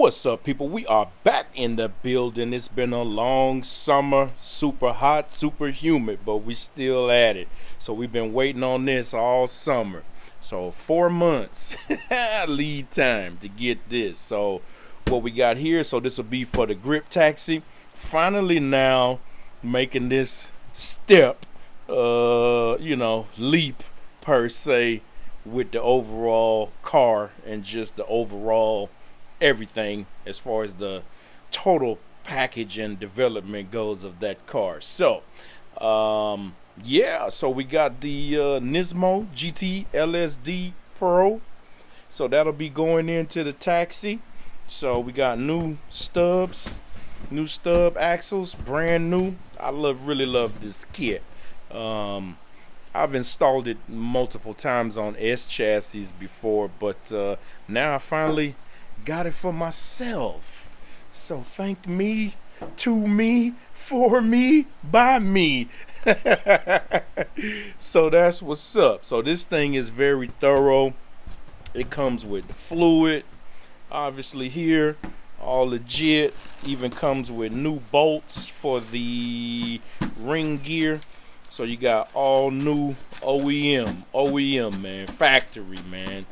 What's up, people? We are back in the building. It's been a long summer, super hot, super humid, but we still at it. So we've been waiting on this all summer. So 4 months lead time to get this. So what we got here, so this will be for the GRIPTAXI. Finally now making this step, leap per se with the overall car and just the overall everything as far as the total package and development goes of that car. So so we got the Nismo GT LSD Pro, so that'll be going into the taxi. So we got new stub axles, brand new. I really love this kit. I've installed it multiple times on S chassis before, but now I finally got it for myself. So thank me, to me, for me, by me. So that's what's up. So this thing is very thorough. It comes with the fluid, obviously here, all legit. Even comes with new bolts for the ring gear. So you got all new OEM, man, factory, man.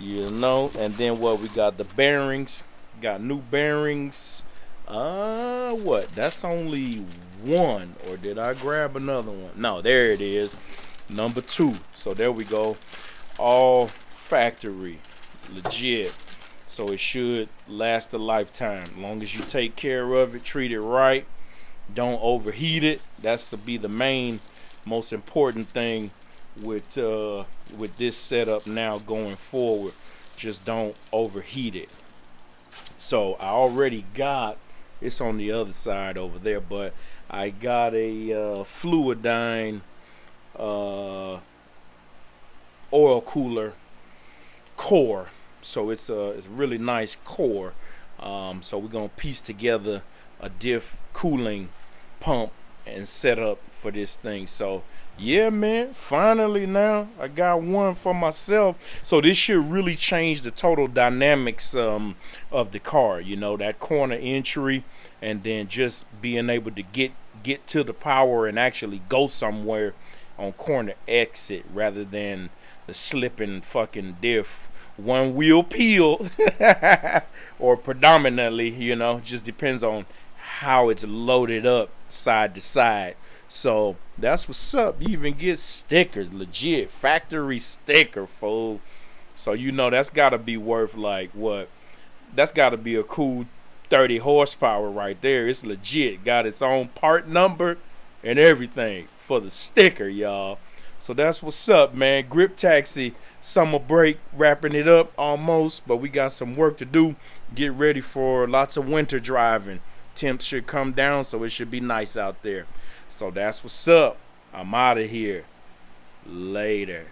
And then what, we got the bearings, got new bearings. That's only one, or did I grab another one? No, there it is, number 2. So there we go, all factory, legit. So it should last a lifetime, as long as you take care of it, treat it right, don't overheat it. That's to be the most important thing with this setup now going forward. Just don't overheat it. So I already got, it's on the other side over there, but I got a Fluidine oil cooler core. So it's a really nice core. So we're gonna piece together a diff cooling pump and set up for this thing. So yeah, man, finally now I got one for myself. So this should really change the total dynamics of the car, that corner entry, and then just being able to get to the power and actually go somewhere on corner exit rather than the slipping fucking diff one wheel peel or predominantly, just depends on how it's loaded up side to side. So that's what's up. You even get stickers, legit factory sticker, fool. So that's gotta be worth like what? That's gotta be a cool 30 horsepower right there. It's legit, got its own part number and everything for the sticker, y'all. So that's what's up, man. GRIPTAXI summer break, wrapping it up almost, but we got some work to do. Get ready for lots of winter driving. Temps should come down, so it should be nice out there. So that's what's up. I'm out of here. Later.